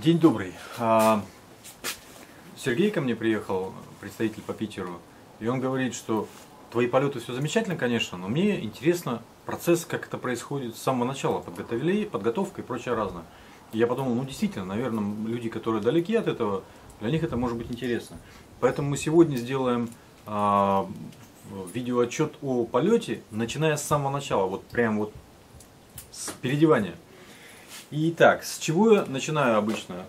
День добрый. Сергей ко мне приехал, представитель по Питеру, и он говорит, что твои полеты все замечательно, конечно, но мне интересно процесс, как это происходит с самого начала, подготовка и прочее разное. И я подумал, ну действительно, наверное, люди, которые далеки от этого, для них это может быть интересно. Поэтому мы сегодня сделаем видеоотчет о полете, начиная с самого начала, вот прям вот с переодевания. Итак, с чего я начинаю обычно?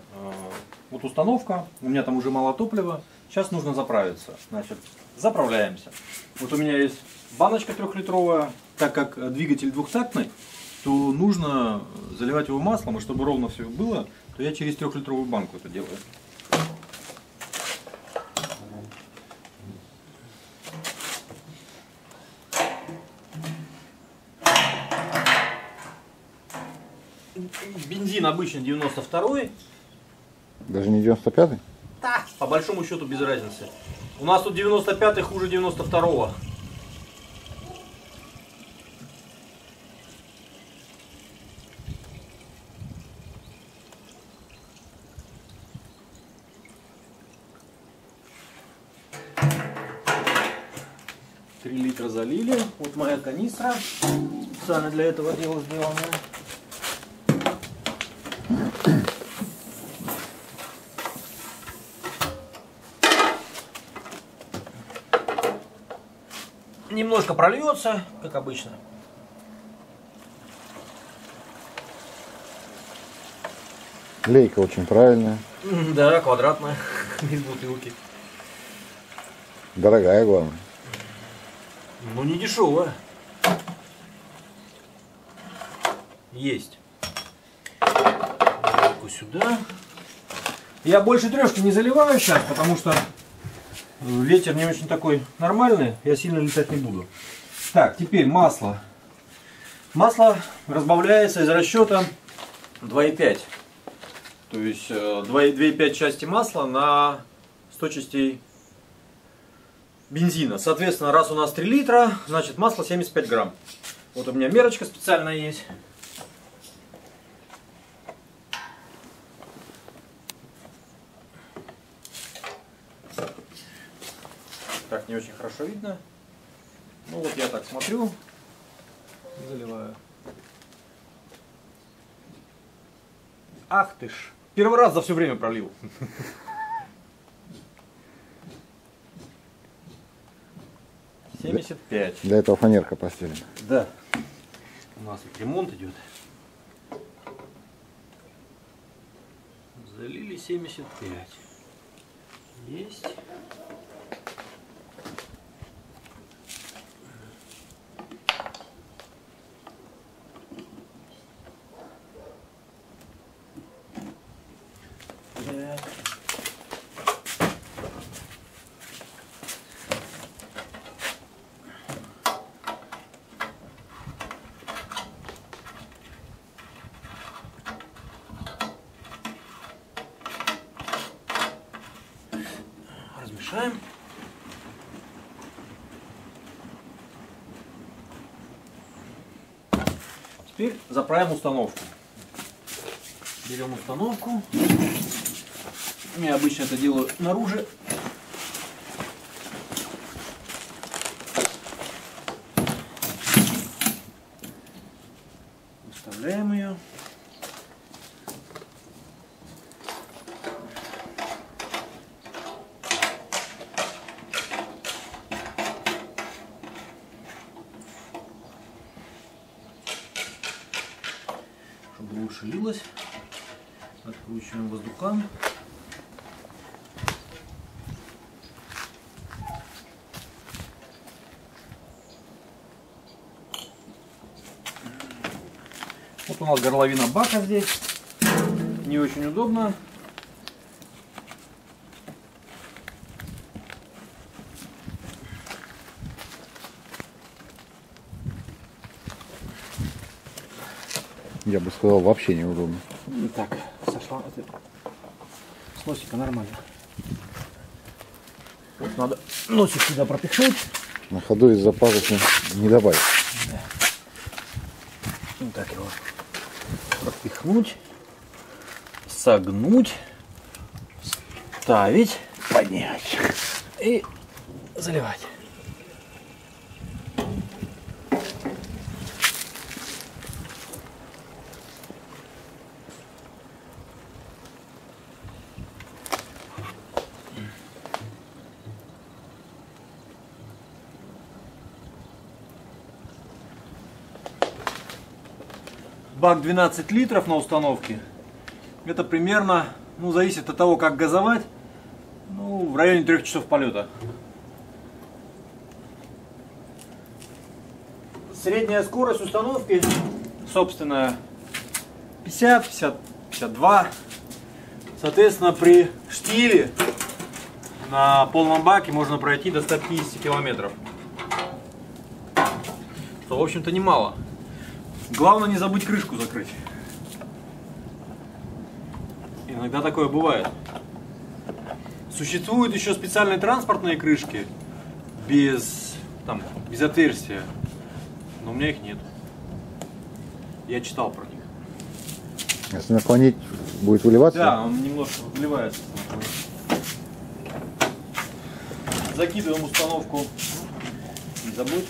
Вот установка, у меня там уже мало топлива, сейчас нужно заправиться. Значит, заправляемся. Вот у меня есть баночка 3-литровая, так как двигатель двухтактный, то нужно заливать его маслом, и чтобы ровно все было, то я через 3-литровую банку это делаю. Бензин обычно 92-й. Даже не 95-й? Да, по большому счету без разницы. У нас тут 95-й хуже 92-го. Три литра залили. Вот моя канистра. Специально для этого дела сделанная. Немножко прольется, как обычно. Лейка очень правильная. Да, квадратная, из бутылки. Дорогая, главное. Ну, не дешевая. Есть. Лейку сюда. Я больше 3 не заливаю сейчас, потому что ветер не очень такой нормальный, я сильно летать не буду. Так, теперь масло. Масло разбавляется из расчета 2,5. То есть 2,5 части масла на 100 частей бензина. Соответственно, раз у нас 3 литра, значит масло 75 грамм. Вот у меня мерочка специальная есть. Так, не очень хорошо видно. Ну вот я так смотрю, заливаю. Ах ты ж, первый раз за все время пролил. $75. Для этого фанерка постелена. Да. У нас вот ремонт идет. Залили 75. Есть. Размешаем. Теперь заправим установку. Берем установку. Я обычно это делаю наружу. Выставляем ее. Чтобы лучше лилось. Откручиваем воздухом. Вот у нас горловина бака здесь. Не очень удобно. Я бы сказал, вообще неудобно. Так, сошла с носика нормально. Вот надо носик сюда пропихнуть. На ходу из-за пазухи не добавить. Да. Вот так его пропихнуть. согнуть, ставить, Поднять. и заливать. Бак 12 литров на установке. Это примерно, ну, зависит от того, как газовать, ну, в районе 3 часов полета. Средняя скорость установки, собственно, 50, 50, 52. Соответственно, при штиле на полном баке можно пройти до 150 километров. Что, в общем-то, немало. Главное не забыть крышку закрыть. Иногда такое бывает. Существуют еще специальные транспортные крышки без отверстия. Но у меня их нет. Я читал про них. Если наклонить, будет выливаться? Да, он немножко выливается. Закидываем установку. Не забудь.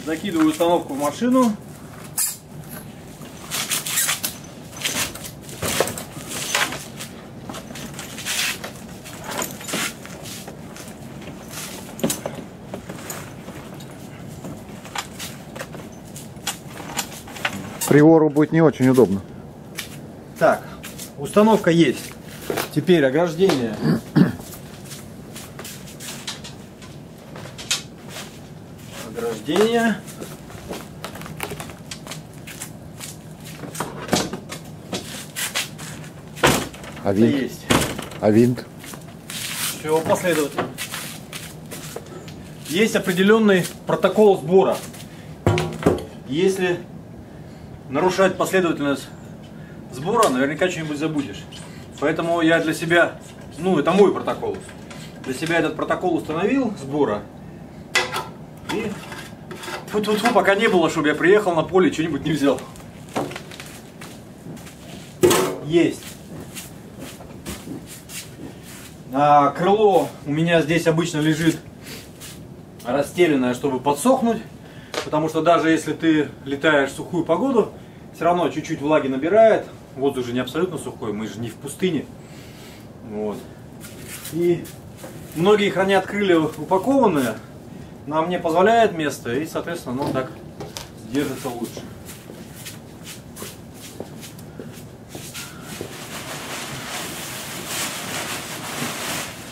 Закидываю установку в машину. Приору будет не очень удобно. Так, установка есть. Теперь ограждение. Ограждение. А Это винт? есть. А винт? Все последовательно. Есть определенный протокол сбора. Если нарушать последовательность сбора, наверняка что-нибудь забудешь. Поэтому я для себя, ну, это мой протокол. Для себя этот протокол установил сбора. И тьфу-тьфу-тьфу, пока не было, чтобы я приехал на поле и что-нибудь не взял. Есть. А крыло у меня здесь обычно лежит расстеленное, чтобы подсохнуть. Потому что даже если ты летаешь в сухую погоду, все равно чуть-чуть влаги набирает. Воздух же не абсолютно сухой, мы же не в пустыне. Вот. И многие хранят крылья упакованные. Нам не позволяет место, и, соответственно, оно так держится лучше.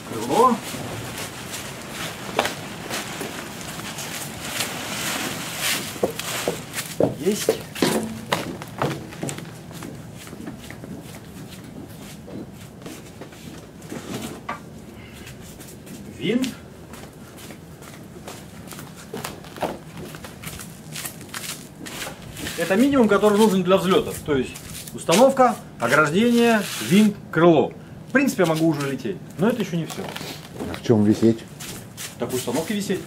Крыло. Есть. Винт. Это минимум, который нужен для взлета. То есть установка, ограждение, винт, крыло. В принципе, я могу уже лететь. Но это еще не все. А в чем висеть? Так в установке висеть.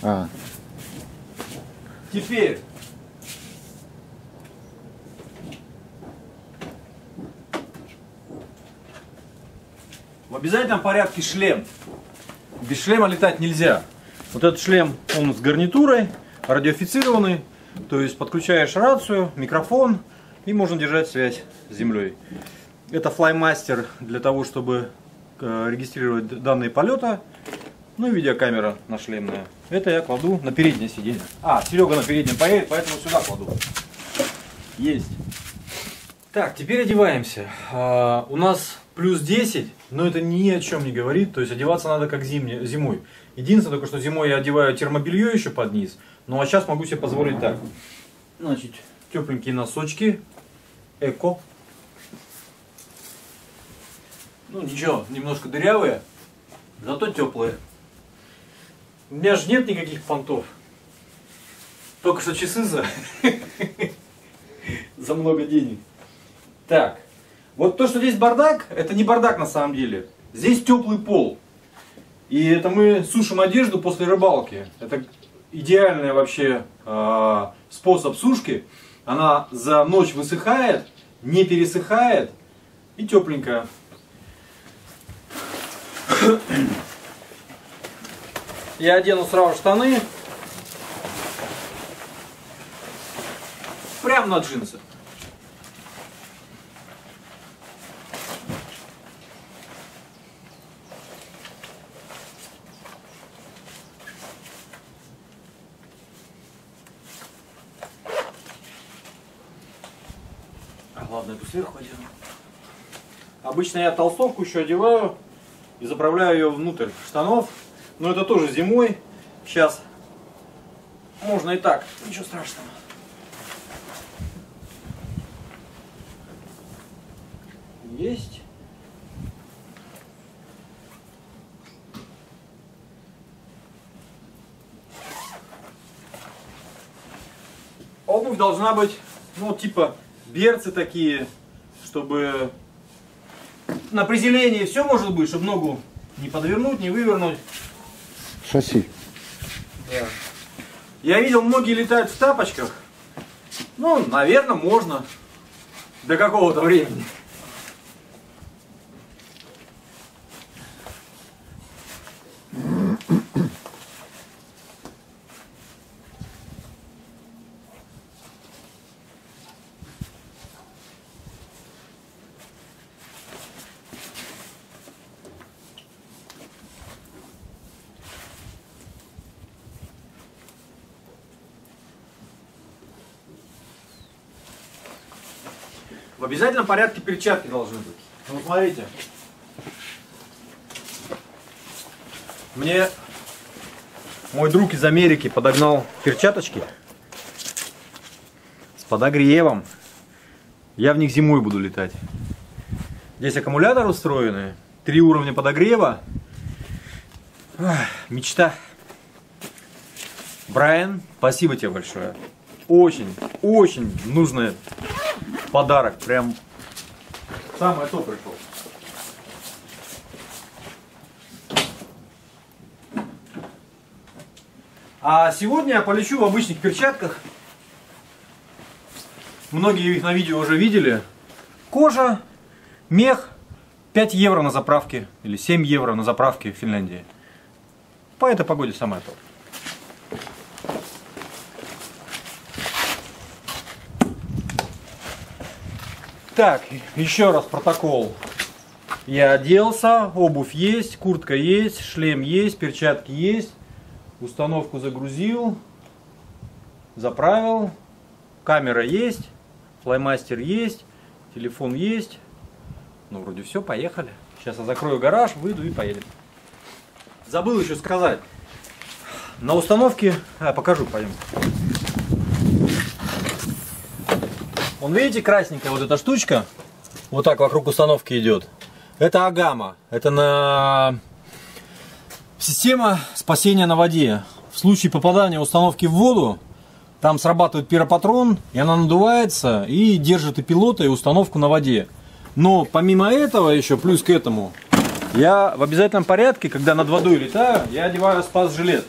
А, Теперь в обязательном порядке шлем. Без шлема летать нельзя. Вот этот шлем, он с гарнитурой, радиофицированный. То есть подключаешь рацию, микрофон и можно держать связь с землей. Это FlyMaster для того, чтобы регистрировать данные полета. Ну и видеокамера нашлемная. Это я кладу на переднее сиденье. А, Серега на переднем поедет, поэтому сюда кладу. Есть. Так, теперь одеваемся. У нас плюс 10, но это ни о чем не говорит. То есть одеваться надо как зимой. Единственное, только что зимой я одеваю термобелье еще под низ. Ну а сейчас могу себе позволить так. Значит, тепленькие носочки. Эко. Ну ничего, немножко дырявые, зато теплые. У меня же нет никаких понтов. Только что часы за много денег. Так, вот то, что здесь бардак, это не бардак на самом деле. Здесь теплый пол. И это мы сушим одежду после рыбалки. Это идеальный вообще способ сушки. Она за ночь высыхает, не пересыхает и тепленькая. Я одену сразу штаны. Прямо на джинсы. Ладно, эту сверху одену. Обычно я толстовку еще одеваю и заправляю ее внутрь штанов. Но это тоже зимой. Сейчас можно и так, ничего страшного. Есть. Обувь должна быть, ну, типа берцы такие, чтобы на приземлении все может быть, чтобы ногу не подвернуть, не вывернуть. Шасси. Да. Я видел, многие летают в тапочках. Ну, наверное, можно до какого-то времени. В обязательном порядке перчатки должны быть. Ну, смотрите. Мне мой друг из Америки подогнал перчаточки с подогревом. Я в них зимой буду летать. Здесь аккумулятор устроенный, 3 уровня подогрева. Ах, мечта. Брайан, спасибо тебе большое. Очень, очень нужный подарок. Прям самое то пришел. А сегодня я полечу в обычных перчатках. Многие их на видео уже видели. Кожа, мех, 5 евро на заправке. Или 7 евро на заправке в Финляндии. По этой погоде самое то. Так, еще раз протокол. Я оделся, обувь есть, куртка есть, шлем есть, перчатки есть. Установку загрузил, заправил. Камера есть, флаймастер есть, телефон есть. Ну, вроде все, поехали. Сейчас я закрою гараж, выйду и поедем. Забыл еще сказать. На установке... покажу, пойдем. Вон, видите, красненькая вот эта штучка, вот так вокруг установки идет. Это Агама. Это на система спасения на воде. В случае попадания установки в воду, там срабатывает пиропатрон, и она надувается и держит и пилота, и установку на воде. Но помимо этого еще, плюс к этому, я в обязательном порядке, когда над водой летаю, я одеваю спас-жилет.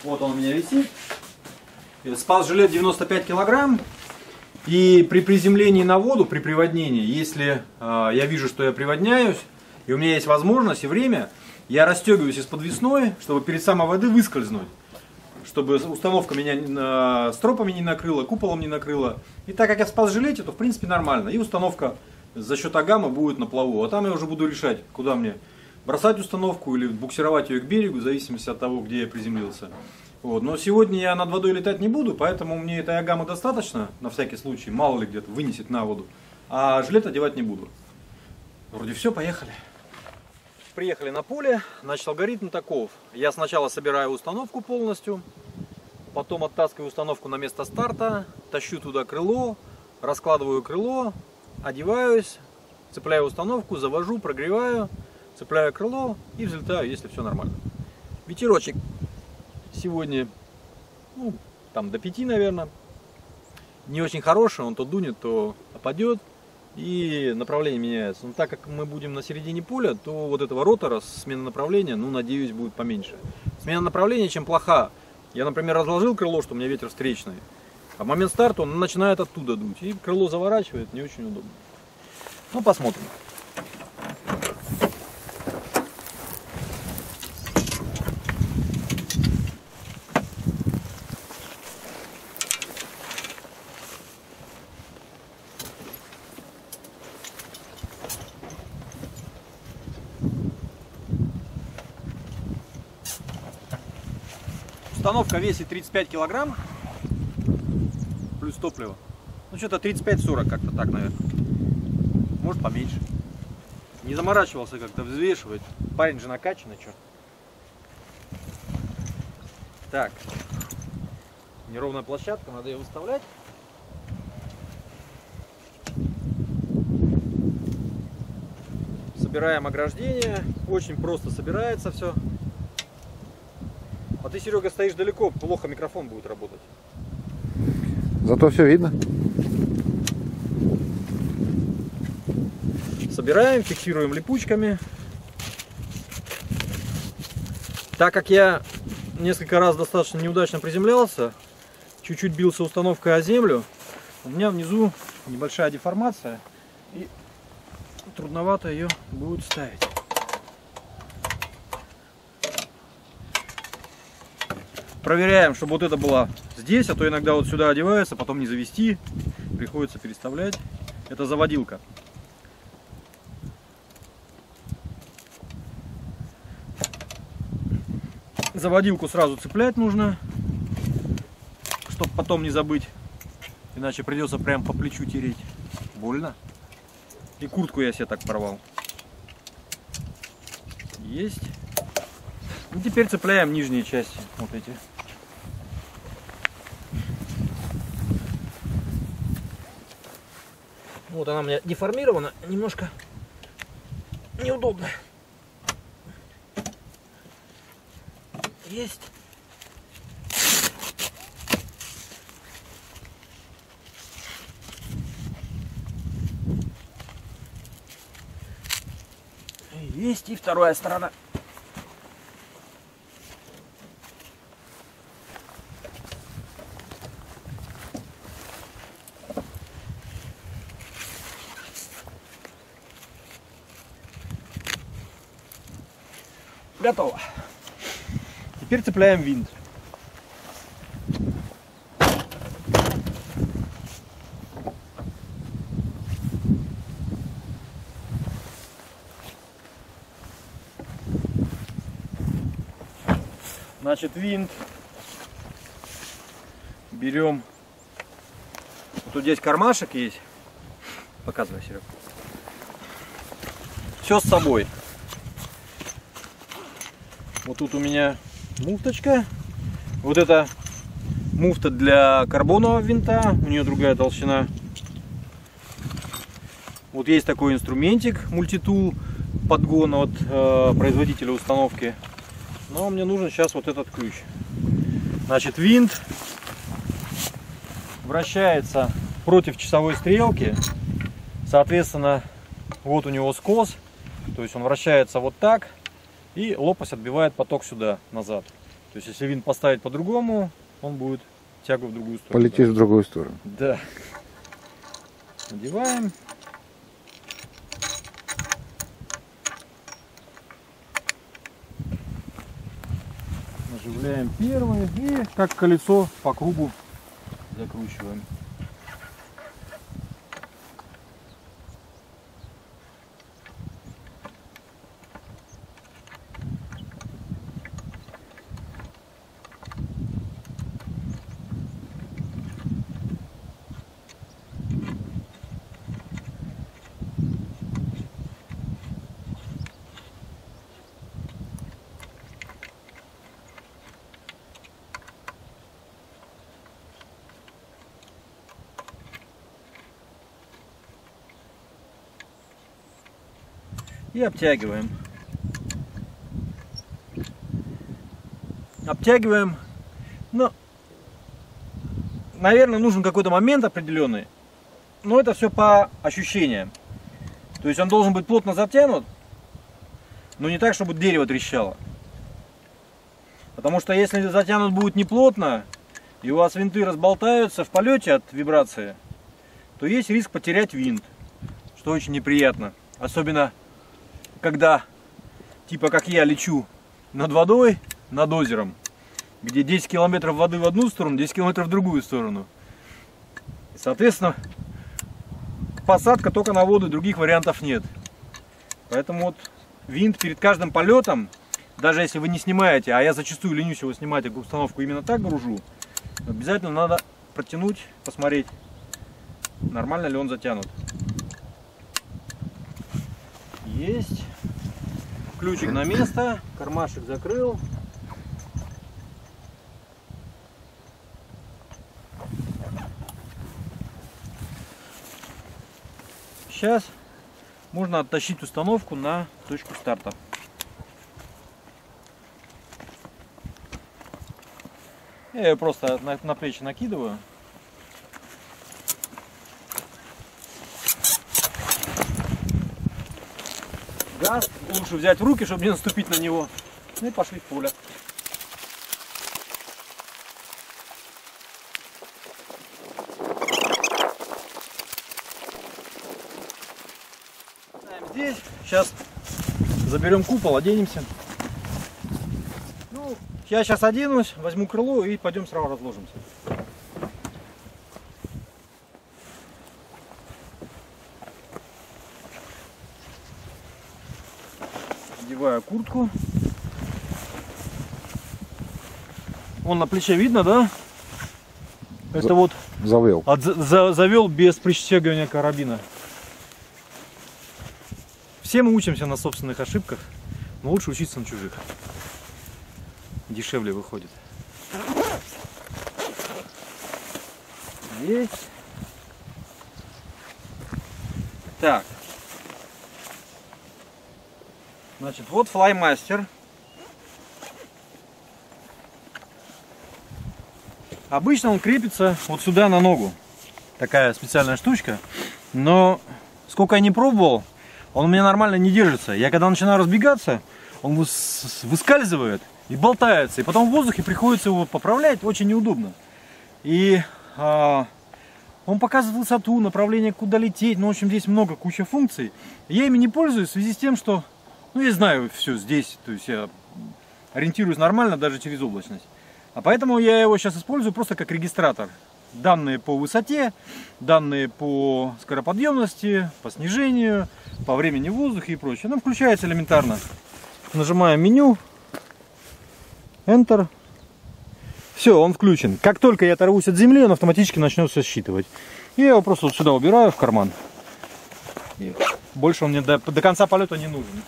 Вот он у меня висит. Спас-жилет 95 килограмм. И при приземлении на воду, при приводнении, если я вижу, что я приводняюсь, и у меня есть возможность и время, я расстегиваюсь из подвесной, чтобы перед самой воды выскользнуть. Чтобы установка меня стропами не накрыла, куполом не накрыла. И так как я в спас-жилете, то в принципе нормально. И установка за счет Агамы будет на плаву. А там я уже буду решать, куда мне бросать установку или буксировать ее к берегу, в зависимости от того, где я приземлился. Вот. Но сегодня я над водой летать не буду, поэтому мне этой Агамы достаточно, на всякий случай, мало ли где-то вынесет на воду. А жилет одевать не буду. Вроде все, поехали. Приехали на поле, значит, алгоритм таков. Я сначала собираю установку полностью, потом оттаскиваю установку на место старта, тащу туда крыло, раскладываю крыло, одеваюсь, цепляю установку, завожу, прогреваю, цепляю крыло и взлетаю, если все нормально. Ветерочек сегодня, ну, там до 5, наверное. Не очень хороший, он то дунет, то опадет. И направление меняется. Но так как мы будем на середине поля, то вот этого ротора, смена направления, ну, надеюсь, будет поменьше. Смена направления чем плоха. Я, например, разложил крыло, что у меня ветер встречный. А в момент старта он начинает оттуда дуть. И крыло заворачивает, не очень удобно. Ну, посмотрим. Установка весит 35 килограмм, плюс топливо. Ну, что-то 35-40 как-то так, наверное. Может, поменьше. Не заморачивался как-то взвешивать. Парень же накачанный, черт. Так. Неровная площадка, надо ее выставлять. Собираем ограждение. Очень просто собирается все. А ты, Серега, стоишь далеко, плохо микрофон будет работать. Зато все видно. Собираем, фиксируем липучками. Так как я несколько раз достаточно неудачно приземлялся, чуть-чуть бился установкой о землю, у меня внизу небольшая деформация, и трудновато ее будет ставить. Проверяем, чтобы вот это было здесь, а то иногда вот сюда одевается, потом не завести, приходится переставлять. Это заводилка. Заводилку сразу цеплять нужно, чтобы потом не забыть, иначе придется прям по плечу тереть. Больно. И куртку я себе так порвал. Есть. И теперь цепляем нижние части, вот эти. Вот она у меня деформирована, немножко неудобно. Есть. Есть и вторая сторона. Готово. Теперь цепляем винт. Значит, винт берем. Вот здесь кармашек есть. Показывай, Серега. Все с собой. Вот тут у меня муфточка. Вот это муфта для карбонового винта. У нее другая толщина. Вот есть такой инструментик мультитул подгона от производителя установки. Но мне нужен сейчас вот этот ключ. Значит, винт вращается против часовой стрелки. Соответственно, вот у него скос. То есть он вращается вот так. И лопасть отбивает поток сюда, назад. То есть если винт поставить по-другому, он будет тягу в другую сторону. Полетишь в другую сторону. Да. Надеваем. Наживляем первый и как колесо по кругу закручиваем. И обтягиваем. Обтягиваем. Но, наверное, нужен какой-то момент определенный. Но это все по ощущениям. То есть он должен быть плотно затянут, но не так, чтобы дерево трещало. Потому что если затянут будет неплотно, и у вас винты разболтаются в полете от вибрации, то есть риск потерять винт. что очень неприятно. Особенно, когда, типа как я, лечу над водой, над озером, где 10 километров воды в одну сторону, 10 километров в другую сторону. И, соответственно, посадка только на воду, других вариантов нет. Поэтому вот винт перед каждым полетом, даже если вы не снимаете, а я зачастую ленюсь его снимать, эту установку именно так гружу, обязательно надо протянуть, посмотреть, нормально ли он затянут. Есть. Ключик на место, кармашек закрыл. Сейчас можно оттащить установку на точку старта. Я ее просто на плечи накидываю. Газ лучше взять в руки, чтобы не наступить на него. Ну и пошли в поле. Здесь сейчас заберем купол, оденемся. Ну, я сейчас оденусь, возьму крыло и пойдем сразу разложимся. Одеваю куртку. Вон на плече видно, да? Это вот завел. Завел без пристегивания карабина. Все мы учимся на собственных ошибках, но лучше учиться на чужих. Дешевле выходит. Есть. Так. Значит, вот флаймастер. Обычно он крепится вот сюда на ногу. Такая специальная штучка. Но сколько я не пробовал, он у меня нормально не держится. Я когда начинаю разбегаться, он выскальзывает и болтается. И потом в воздухе приходится его поправлять. Очень неудобно. И он показывает высоту, направление, куда лететь. Ну, в общем, здесь куча функций. Я ими не пользуюсь в связи с тем, что я знаю все здесь. То есть я ориентируюсь нормально даже через облачность. А поэтому я его сейчас использую просто как регистратор. Данные по высоте, данные по скороподъемности, по снижению, по времени в воздухе и прочее. Нам включается элементарно. Нажимаем меню, Enter. Все, он включен. Как только я оторвусь от земли, он автоматически начнет все считывать. И я его просто вот сюда убираю в карман. И больше он мне до конца полета не нужен.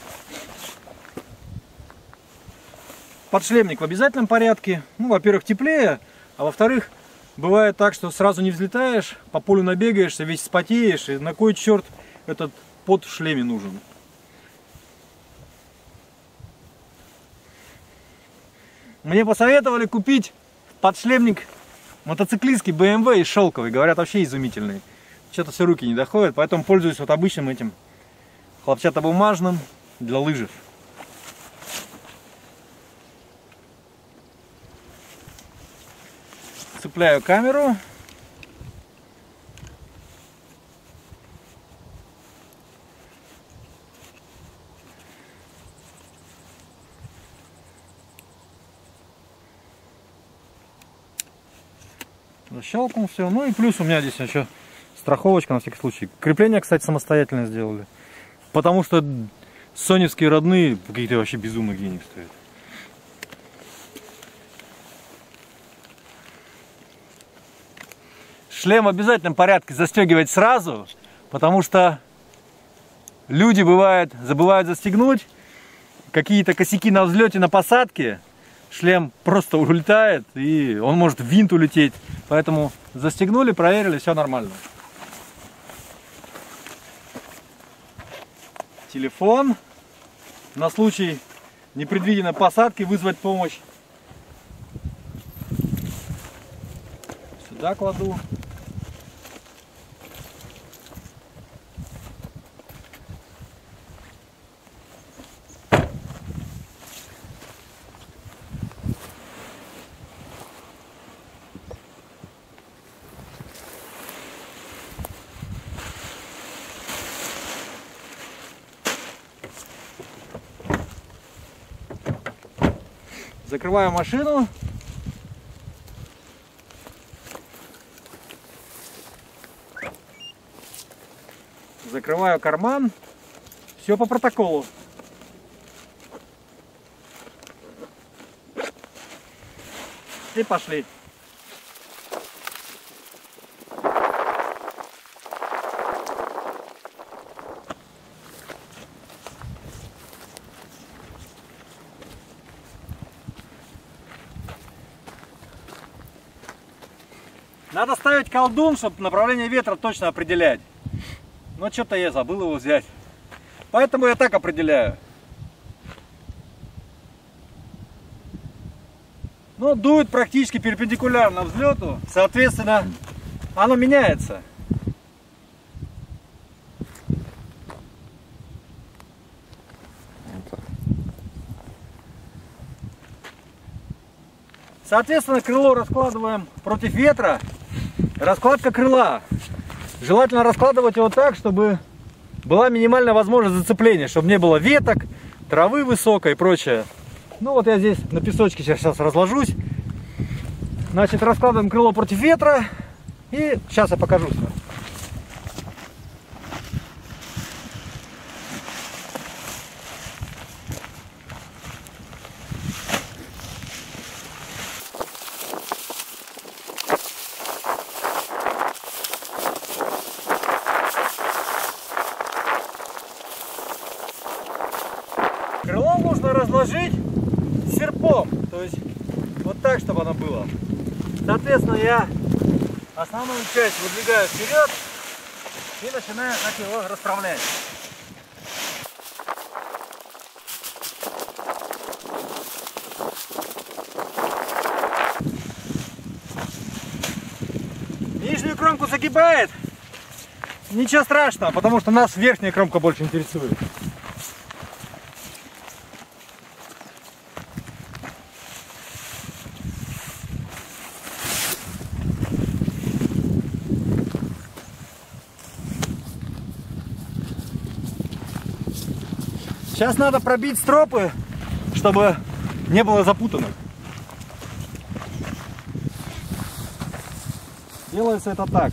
Подшлемник в обязательном порядке. Ну, во-первых, теплее, а во-вторых, бывает так, что сразу не взлетаешь, по полю набегаешься, весь спотеешь, и на кой черт этот пот в шлеме нужен. Мне посоветовали купить подшлемник мотоциклистский BMW и шелковый, говорят, вообще изумительный. Что-то все руки не доходят, поэтому пользуюсь вот обычным этим хлопчатобумажным для лыжев. Цепляю камеру. Защелкнул все. Ну и плюс у меня здесь еще страховочка на всякий случай. Крепление, кстати, самостоятельно сделали. Потому что соневские родные какие-то вообще безумных денег стоят. Шлем в обязательном порядке застегивать сразу, потому что люди забывают застегнуть, какие-то косяки на взлете, на посадке, шлем просто улетает и он может в винт улететь. Поэтому застегнули, проверили, все нормально. Телефон. На случай непредвиденной посадки вызвать помощь. Сюда кладу. Закрываю машину. Закрываю карман. Все по протоколу. И пошли. Надо ставить колдун, чтобы направление ветра точно определять. Но что-то я забыл его взять. Поэтому я так определяю. Ну, дует практически перпендикулярно взлету. Соответственно, оно меняется. Соответственно, крыло раскладываем против ветра. Раскладка крыла. Желательно раскладывать его так, чтобы была минимальная возможность зацепления, чтобы не было веток, травы высокой и прочее. Ну вот я здесь на песочке сейчас разложусь. Значит, раскладываем крыло против ветра. И сейчас я покажу все. Крыло нужно разложить серпом, то есть вот так, чтобы оно было. Соответственно, я основную часть выдвигаю вперед и начинаю так его расправлять. Нижнюю кромку загибает. Ничего страшного, потому что нас верхняя кромка больше интересует. Сейчас надо пробить стропы, чтобы не было запутанных. Делается это так.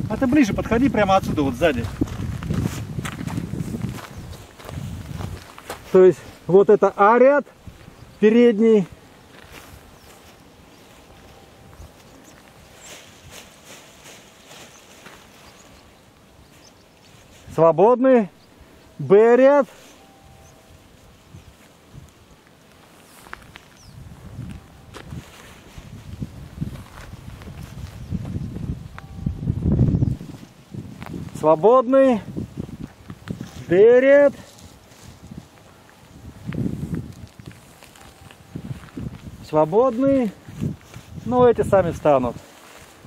А ты ближе подходи, прямо отсюда, вот сзади. То есть вот это А-ряд передний. Свободный. Б-ряд. Свободный. Д-ряд. Свободный. Ну, эти сами встанут.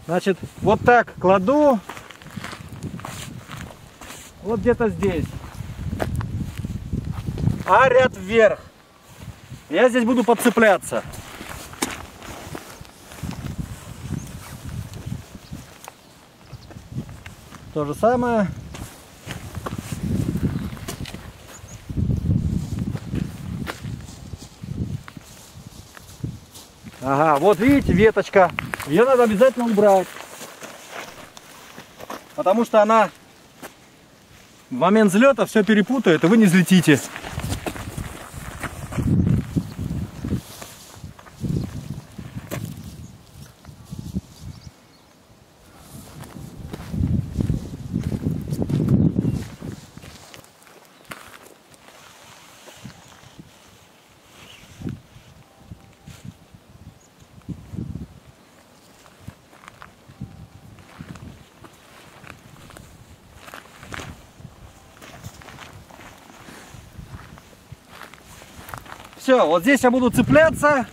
Значит, вот так кладу. Вот где-то здесь. А-ряд вверх. Я здесь буду подцепляться. То же самое. Ага, вот видите, веточка. Ее надо обязательно убрать. Потому что она в момент взлета все перепутает, и вы не взлетите. Все, вот здесь я буду цепляться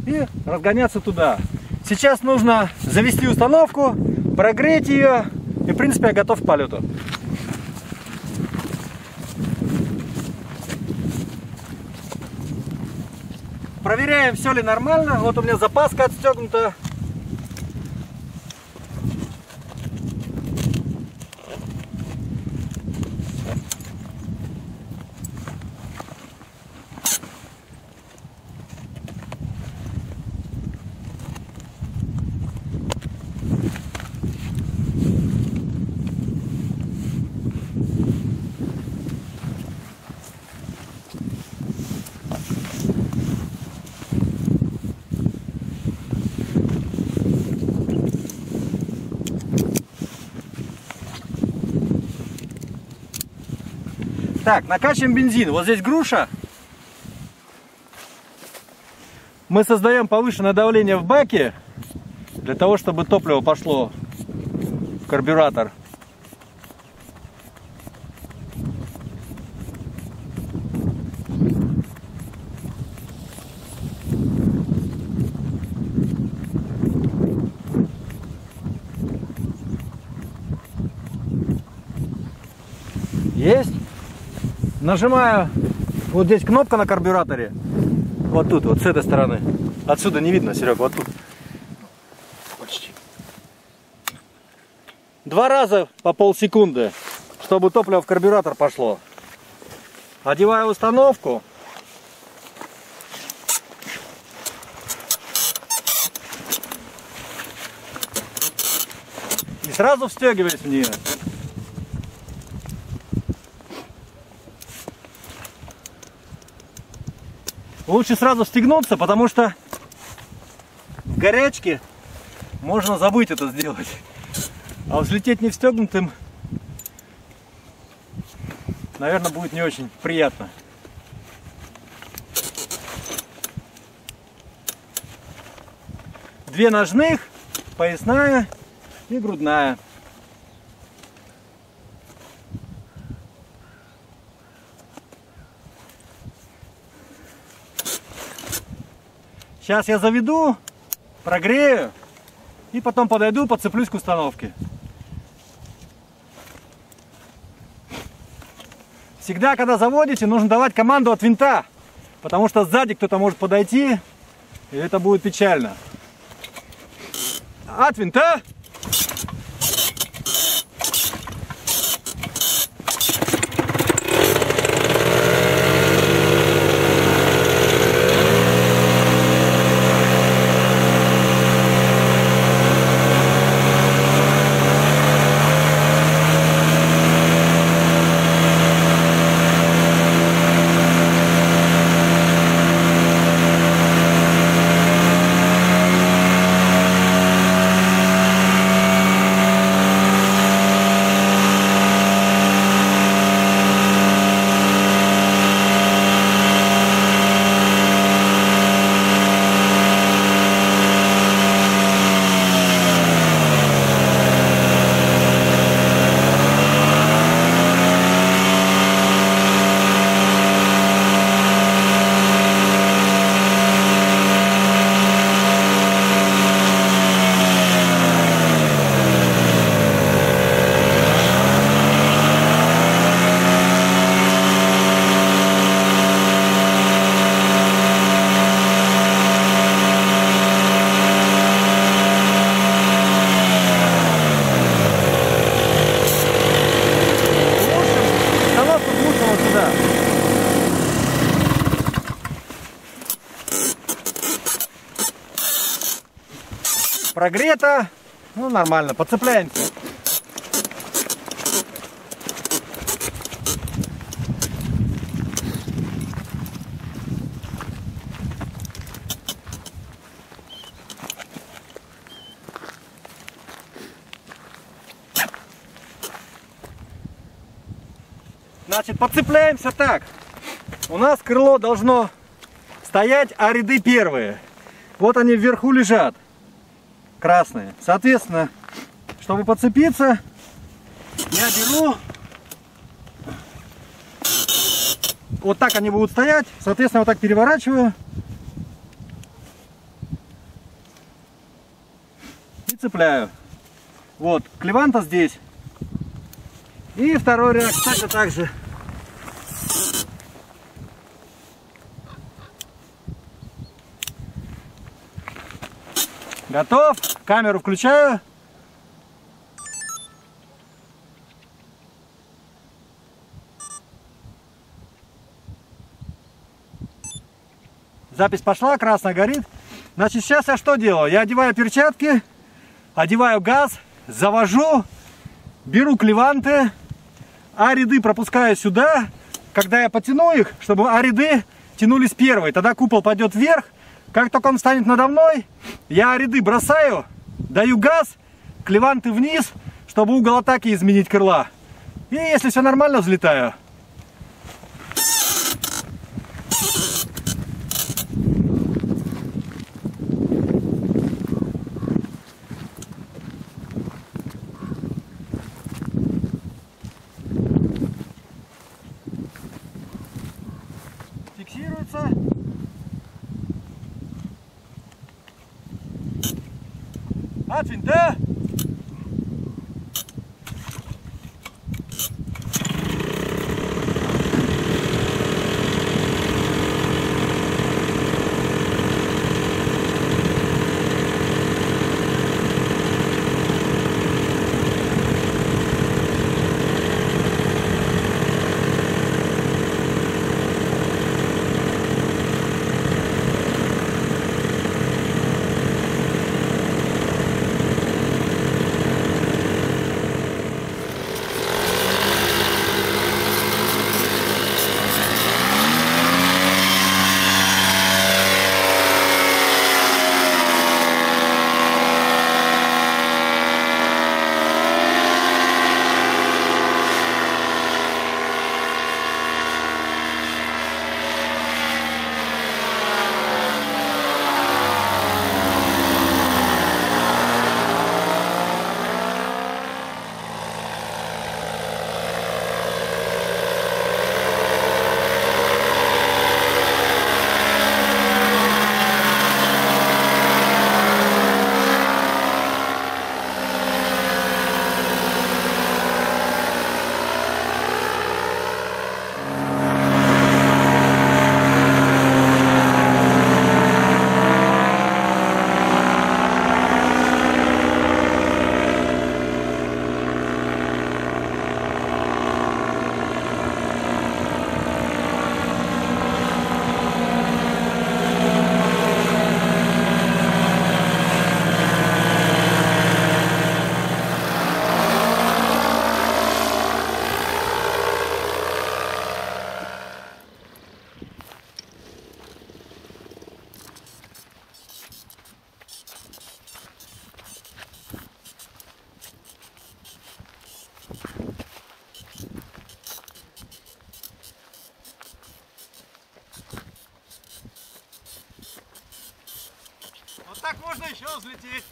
и разгоняться туда. Сейчас нужно завести установку, прогреть ее, и в принципе я готов к полету. Проверяем, все ли нормально. Вот у меня запаска отстегнута. Так, накачиваем бензин. Вот здесь груша. Мы создаем повышенное давление в баке, для того, чтобы топливо пошло в карбюратор. Есть. Нажимаю. Вот здесь кнопка на карбюраторе. Вот тут, вот с этой стороны. Отсюда не видно, Серега, вот тут. Почти. 2 раза по полсекунды, чтобы топливо в карбюратор пошло. Одеваю установку. И сразу встегиваюсь в нее. Лучше сразу стегнуться, потому что в горячке можно забыть это сделать. А взлететь не встегнутым, наверное, будет не очень приятно. Две ножных, поясная и грудная. Сейчас я заведу, прогрею и потом подойду, подцеплюсь к установке. Всегда, когда заводите, нужно давать команду от винта, потому что сзади кто-то может подойти, и это будет печально. От винта. Прогрето, ну нормально, подцепляемся. Значит, подцепляемся так. У нас крыло должно стоять, а ряды первые. Вот они вверху лежат. Красные. Соответственно, чтобы подцепиться, я беру, вот так они будут стоять, соответственно, вот так переворачиваю и цепляю. Вот, клеванта здесь. И второй ряд точно так же. Готов. Камеру включаю. Запись пошла, красная горит. Значит, сейчас я что делаю? Я одеваю перчатки, одеваю газ, завожу, беру клеванты, А-ряды пропускаю сюда. Когда я потяну их, чтобы А-ряды тянулись первые, тогда купол пойдет вверх. Как только он станет надо мной, я А-ряды бросаю, даю газ, клеванты вниз, чтобы угол атаки изменить крыла. И если все нормально, взлетаю. фиксируется. От винта. Вот так можно еще взлететь.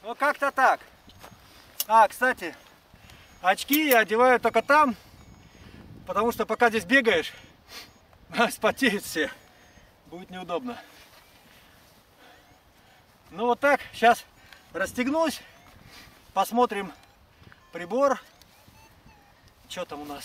Ну как-то так. А, кстати, очки я одеваю только там, потому что пока здесь бегаешь, спотеют все. Будет неудобно. Ну вот так, сейчас расстегнусь, посмотрим прибор. Что там у нас?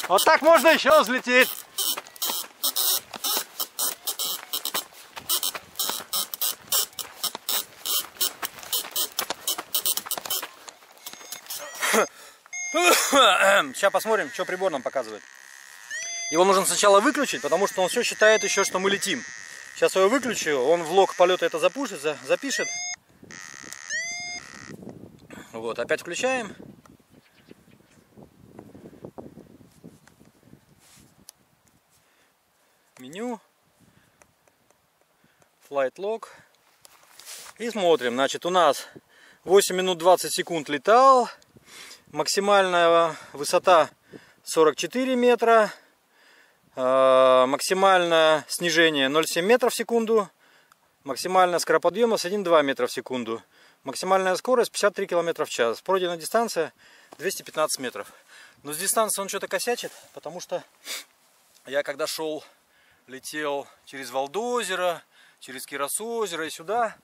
Вот так можно еще взлететь. Сейчас посмотрим, что прибор нам показывает. Его нужно сначала выключить, потому что он все считает еще, что мы летим. Сейчас я его выключу, он в лог полета это запишет. Вот, опять включаем. Меню. Flight log. И смотрим. Значит, у нас 8 минут 20 секунд летал. Максимальная высота 44 метра. Максимальное снижение 0,7 метров в секунду. Максимальная скороподъемность 1,2 метра в секунду. Максимальная скорость 53 км в час. Пройденная дистанция 215 метров. Но с дистанции он что-то косячит, потому что я когда шел, летел через Валдозеро, через Кирасозеро и сюда,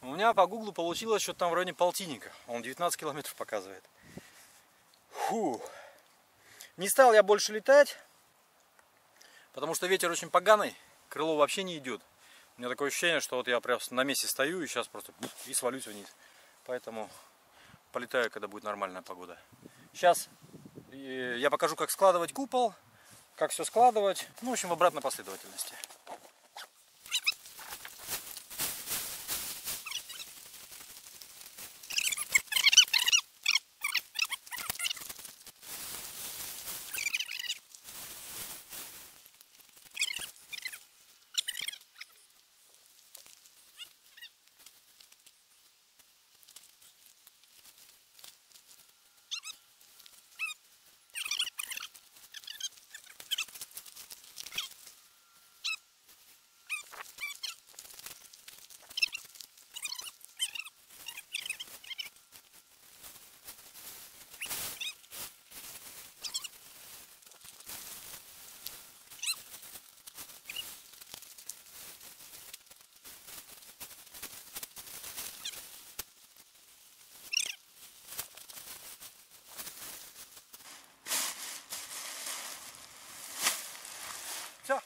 у меня по гуглу получилось что-то там в районе полтинника. Он 19 километров показывает. Фу. Не стал я больше летать, потому что ветер очень поганый, крыло вообще не идет. У меня такое ощущение, что вот я просто на месте стою и сейчас просто и свалюсь вниз. Поэтому полетаю, когда будет нормальная погода. Сейчас я покажу, как складывать купол, как все складывать, ну, в общем, в обратной последовательности. Все.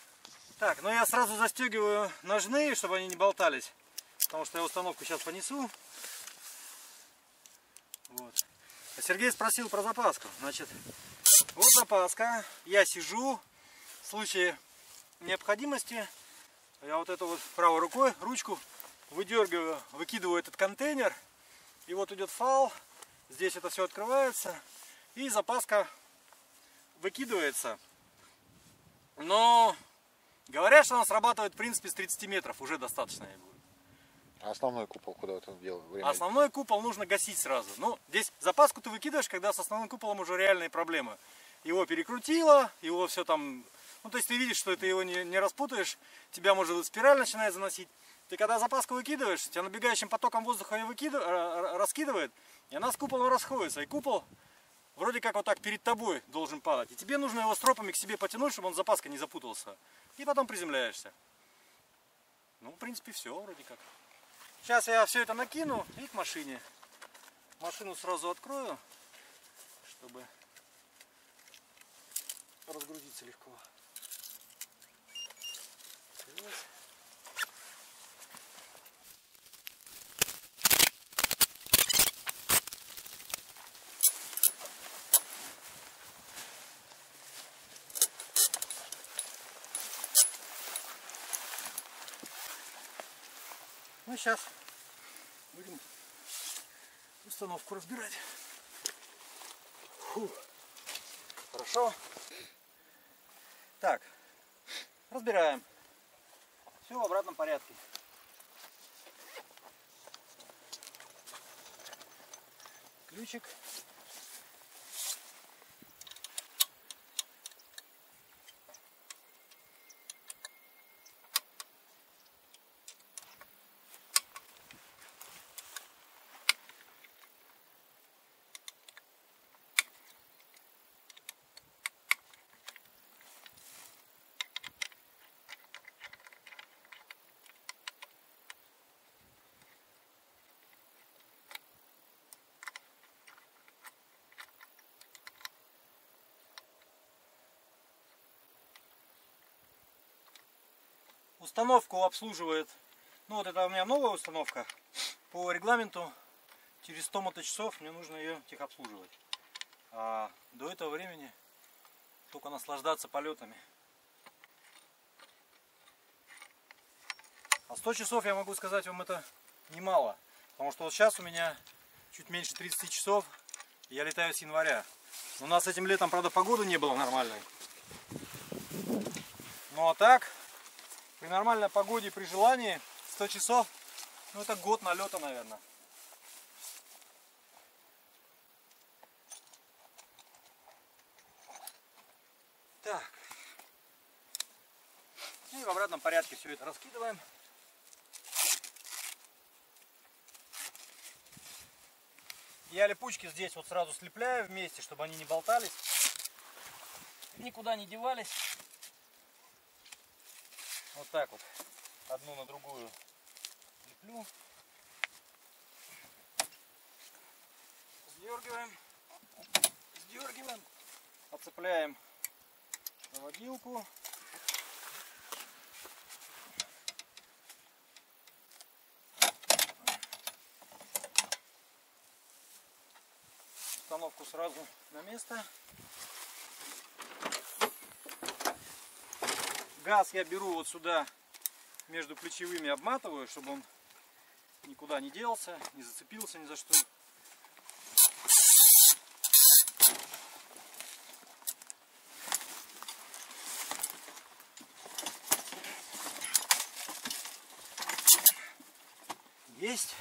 Так, ну я сразу застегиваю ножны, чтобы они не болтались, потому что я установку сейчас понесу. Вот. А Сергей спросил про запаску. Значит, вот запаска. Я сижу. В случае необходимости я вот эту вот правой рукой ручку выдергиваю, выкидываю этот контейнер. И вот идет фал. Здесь это все открывается. И запаска выкидывается. Но говорят, что она срабатывает в принципе с 30 метров. Уже достаточно ей будет. А основной купол куда это делал? Основной купол нужно гасить сразу. Ну, здесь запаску ты выкидываешь, когда с основным куполом уже реальные проблемы. Его перекрутило, его все там... Ну, то есть ты видишь, что ты его не распутаешь, тебя, может, спираль начинает заносить. Ты когда запаску выкидываешь, тебя набегающим потоком воздуха ее раскидывает, и она с куполом расходится. И купол вроде как вот так перед тобой должен падать. И тебе нужно его стропами к себе потянуть, чтобы он запаской не запутался. И потом приземляешься. Ну, в принципе, все вроде как. Сейчас я все это накину и к машине. Машину сразу открою, чтобы разгрузиться легко. Ну, сейчас будем установку разбирать. Фу. Хорошо. Так, разбираем. Все в обратном порядке. Ключик. Установку обслуживает, ну вот это у меня новая установка. По регламенту через 100 моточасов мне нужно ее техобслуживать. А до этого времени только наслаждаться полетами. А 100 часов, я могу сказать вам, это немало. Потому что вот сейчас у меня чуть меньше 30 часов, и я летаю с января. У нас этим летом, правда, погоды не было нормальной. Ну а так, при нормальной погоде, при желании, с 100 часов. Ну это год налета, наверное. Так. И в обратном порядке все это раскидываем. Я липучки здесь вот сразу слепляю вместе, чтобы они не болтались, никуда не девались. Вот так вот, одну на другую леплю. Сдергиваем, сдергиваем, отцепляем проводилку. Установку сразу на место. Газ я беру вот сюда между плечевыми, обматываю, чтобы он никуда не делся, не зацепился ни за что. Есть.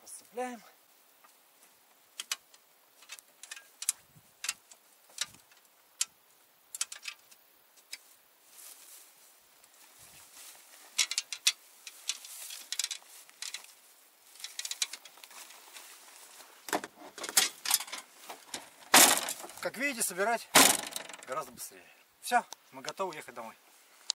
Расцепляем. Как видите, собирать гораздо быстрее. Все, мы готовы ехать домой.